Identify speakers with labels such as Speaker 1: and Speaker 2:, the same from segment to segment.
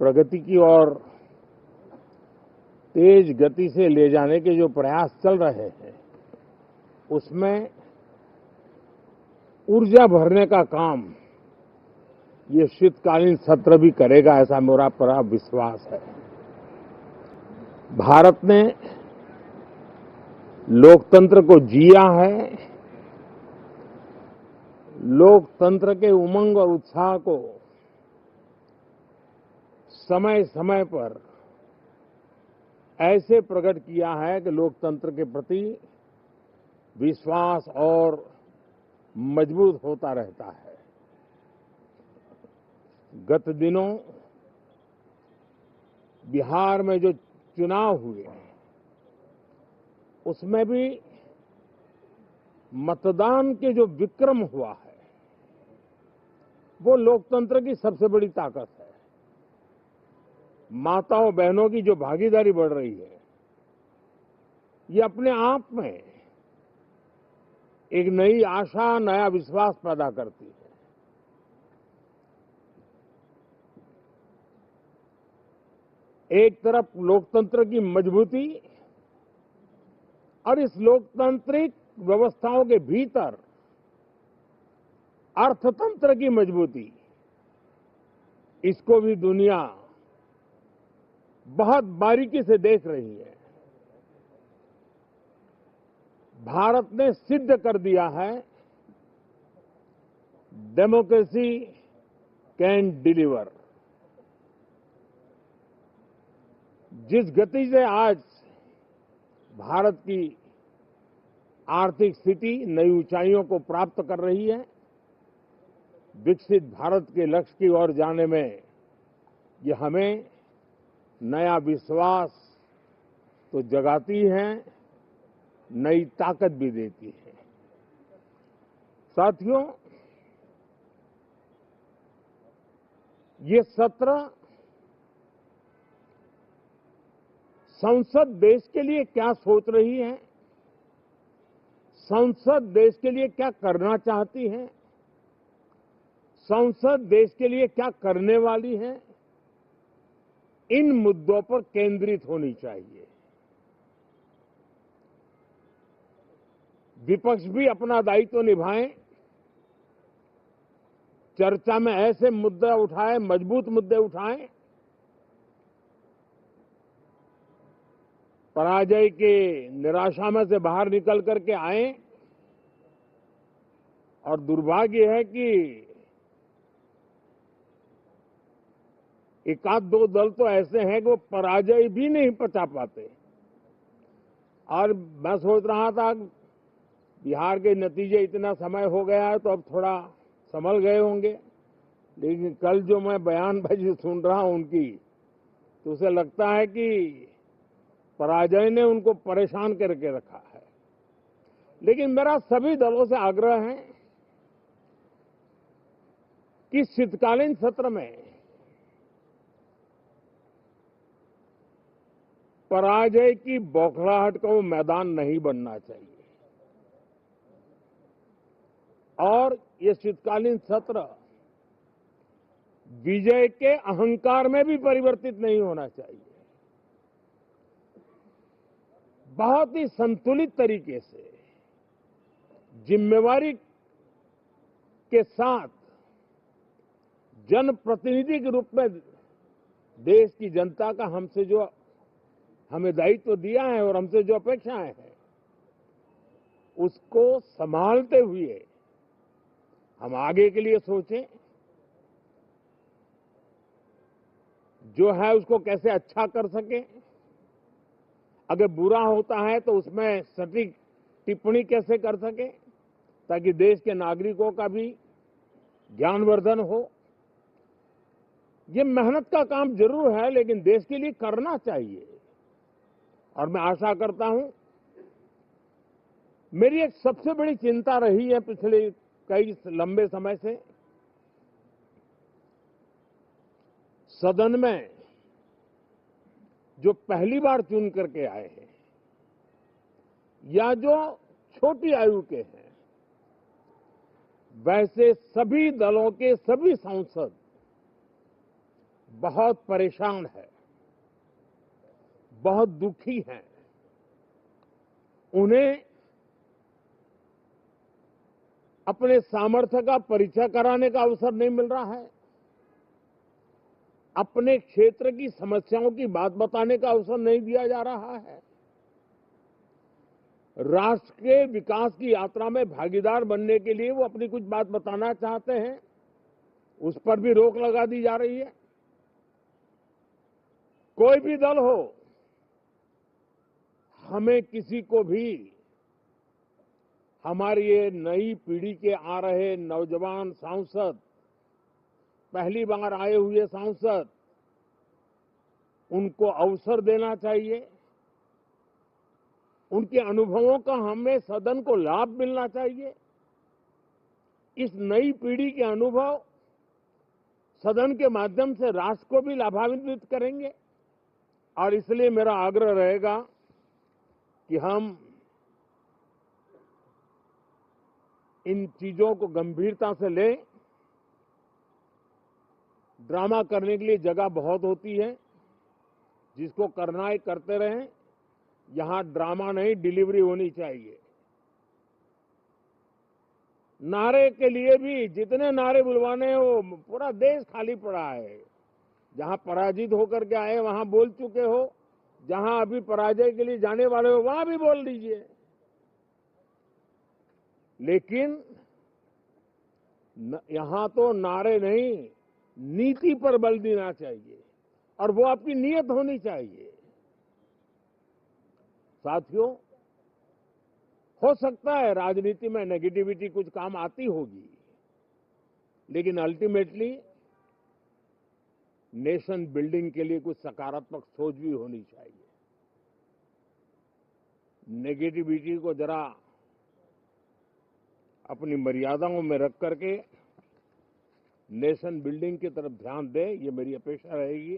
Speaker 1: प्रगति की ओर तेज गति से ले जाने के जो प्रयास चल रहे हैं, उसमें ऊर्जा भरने का काम ये शीतकालीन सत्र भी करेगा, ऐसा मेरा पूरा विश्वास है। भारत ने लोकतंत्र को जिया है, लोकतंत्र के उमंग और उत्साह को समय समय पर ऐसे प्रकट किया है कि लोकतंत्र के प्रति विश्वास और मजबूत होता रहता है। गत दिनों बिहार में जो चुनाव हुए, उसमें भी मतदान के जो विक्रम हुआ है, वो लोकतंत्र की सबसे बड़ी ताकत है। माताओं बहनों की जो भागीदारी बढ़ रही है, ये अपने आप में एक नई आशा, नया विश्वास पैदा करती है। एक तरफ लोकतंत्र की मजबूती और इस लोकतांत्रिक व्यवस्थाओं के भीतर अर्थतंत्र की मजबूती, इसको भी दुनिया बहुत बारीकी से देख रही है। भारत ने सिद्ध कर दिया है, डेमोक्रेसी कैन डिलीवर। जिस गति से आज भारत की आर्थिक स्थिति नई ऊंचाइयों को प्राप्त कर रही है, विकसित भारत के लक्ष्य की ओर जाने में ये हमें नया विश्वास तो जगाती है, नई ताकत भी देती है। साथियों, ये सत्र संसद देश के लिए क्या सोच रही है, संसद देश के लिए क्या करना चाहती है, संसद देश के लिए क्या करने वाली है, इन मुद्दों पर केंद्रित होनी चाहिए। विपक्ष भी अपना दायित्व निभाएं, चर्चा में ऐसे मुद्दे उठाएं, मजबूत मुद्दे उठाएं, पराजय के निराशा में से बाहर निकल करके आए। और दुर्भाग्य है कि एक आध दो दल तो ऐसे हैं कि वो पराजय भी नहीं पचा पाते। और मैं सोच रहा था बिहार के नतीजे इतना समय हो गया है तो अब थोड़ा संभल गए होंगे, लेकिन कल जो मैं बयानबाजी सुन रहा हूं उनकी, तो उसे लगता है कि पराजय ने उनको परेशान करके रखा है। लेकिन मेरा सभी दलों से आग्रह है कि शीतकालीन सत्र में पराजय की बौखलाहट का वो मैदान नहीं बनना चाहिए। और ये शीतकालीन सत्र विजय के अहंकार में भी परिवर्तित नहीं होना चाहिए। बहुत ही संतुलित तरीके से, जिम्मेवारी के साथ, जनप्रतिनिधि के रूप में देश की जनता का हमसे जो हमें दायित्व दिया है और हमसे जो अपेक्षाएं हैं, उसको संभालते हुए हम आगे के लिए सोचें, जो है उसको कैसे अच्छा कर सके। अगर बुरा होता है तो उसमें सटीक टिप्पणी कैसे कर सके, ताकि देश के नागरिकों का भी ज्ञानवर्धन हो। ये मेहनत का काम जरूर है, लेकिन देश के लिए करना चाहिए। और मैं आशा करता हूं, मेरी एक सबसे बड़ी चिंता रही है पिछले कई लंबे समय से, सदन में जो पहली बार चुन करके आए हैं या जो छोटी आयु के हैं, वैसे सभी दलों के सभी सांसद बहुत परेशान है, बहुत दुखी हैं। उन्हें अपने सामर्थ्य का परिचय कराने का अवसर नहीं मिल रहा है, अपने क्षेत्र की समस्याओं की बात बताने का अवसर नहीं दिया जा रहा है। राष्ट्र के विकास की यात्रा में भागीदार बनने के लिए वो अपनी कुछ बात बताना चाहते हैं, उस पर भी रोक लगा दी जा रही है। कोई भी दल हो, हमें किसी को भी हमारी ये नई पीढ़ी के आ रहे नौजवान सांसद, पहली बार आए हुए सांसद, उनको अवसर देना चाहिए। उनके अनुभवों का हमें सदन को लाभ मिलना चाहिए। इस नई पीढ़ी के अनुभव सदन के माध्यम से राष्ट्र को भी लाभान्वित करेंगे और इसलिए मेरा आग्रह रहेगा कि हम इन चीजों को गंभीरता से लें। ड्रामा करने के लिए जगह बहुत होती है, जिसको करना है करते रहें। यहां ड्रामा नहीं, डिलीवरी होनी चाहिए। नारे के लिए भी जितने नारे बुलवाने हैं, वो पूरा देश खाली पड़ा है। जहां पराजित होकर के आए वहां बोल चुके हो, जहां अभी पराजय के लिए जाने वाले हो वहां भी बोल दीजिए, लेकिन यहां तो नारे नहीं, नीति पर बल देना चाहिए और वो आपकी नीयत होनी चाहिए। साथियों, हो सकता है राजनीति में नेगेटिविटी कुछ काम आती होगी, लेकिन अल्टीमेटली नेशन बिल्डिंग के लिए कुछ सकारात्मक सोच भी होनी चाहिए। नेगेटिविटी को जरा अपनी मर्यादाओं में रख करके नेशन बिल्डिंग की तरफ ध्यान दें, ये मेरी अपेक्षा रहेगी।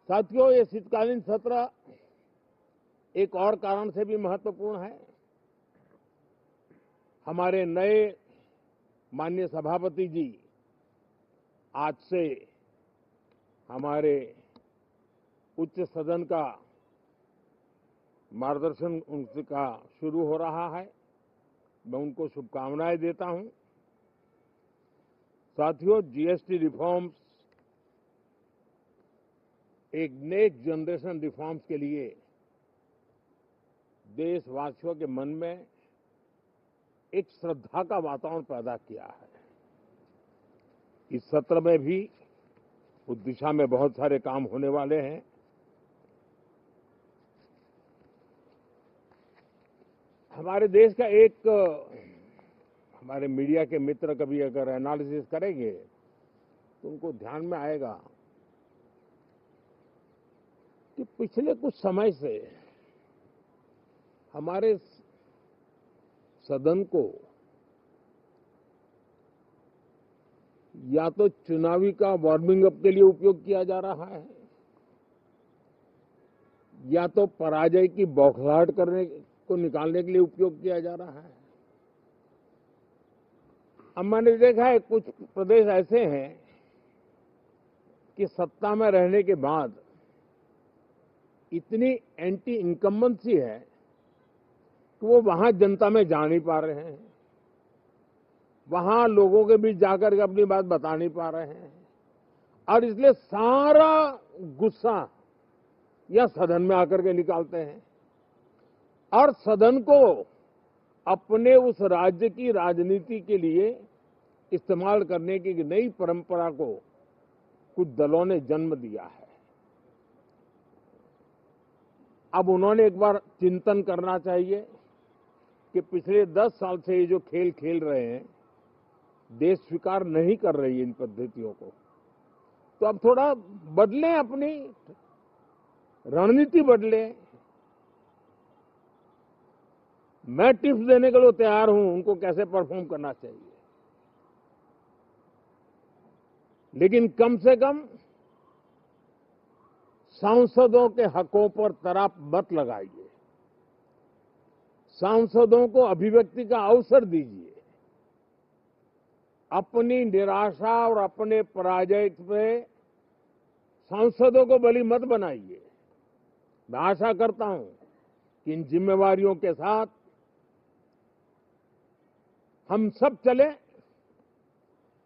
Speaker 1: साथियों, ये शीतकालीन सत्र एक और कारण से भी महत्वपूर्ण है। हमारे नए माननीय सभापति जी आज से हमारे उच्च सदन का मार्गदर्शन उनका शुरू हो रहा है। मैं उनको शुभकामनाएं देता हूं। साथियों, जीएसटी रिफॉर्म्स एक नेक्स्ट जनरेशन रिफॉर्म्स के लिए देशवासियों के मन में एक श्रद्धा का वातावरण पैदा किया है। इस सत्र में भी उस दिशा में बहुत सारे काम होने वाले हैं। हमारे देश का एक हमारे मीडिया के मित्र कभी अगर एनालिसिस करेंगे तो उनको ध्यान में आएगा कि पिछले कुछ समय से हमारे सदन को या तो चुनावी का वार्मिंग अप के लिए उपयोग किया जा रहा है, या तो पराजय की बौखलाहट करने को निकालने के लिए उपयोग किया जा रहा है। अब मैंने देखा है कुछ प्रदेश ऐसे हैं कि सत्ता में रहने के बाद इतनी एंटी इनकम्बेंसी है कि वो वहां जनता में जा नहीं पा रहे हैं, वहां लोगों के बीच जाकर के अपनी बात बता नहीं पा रहे हैं, और इसलिए सारा गुस्सा या सदन में आकर के निकालते हैं और सदन को अपने उस राज्य की राजनीति के लिए इस्तेमाल करने की नई परंपरा को कुछ दलों ने जन्म दिया है। अब उन्होंने एक बार चिंतन करना चाहिए कि पिछले 10 साल से ये जो खेल खेल रहे हैं, देश स्वीकार नहीं कर रही है इन पद्धतियों को, तो अब थोड़ा बदलें, अपनी रणनीति बदलें। मैं टिप्स देने के लिए तैयार हूं उनको कैसे परफॉर्म करना चाहिए, लेकिन कम से कम सांसदों के हकों पर तराप मत लगाइए, सांसदों को अभिव्यक्ति का अवसर दीजिए, अपनी निराशा और अपने पराजय पे सांसदों को बलि मत बनाइए। मैं आशा करता हूं कि इन जिम्मेवारियों के साथ हम सब चलें,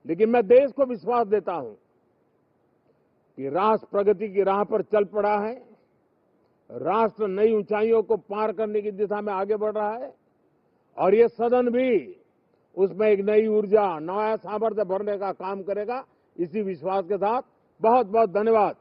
Speaker 1: लेकिन मैं देश को विश्वास देता हूं कि राष्ट्र प्रगति की राह पर चल पड़ा है। राष्ट्र नई ऊंचाइयों को पार करने की दिशा में आगे बढ़ रहा है और ये सदन भी उसमें एक नई ऊर्जा, नया सामर्थ्य भरने का काम करेगा। इसी विश्वास के साथ बहुत बहुत धन्यवाद।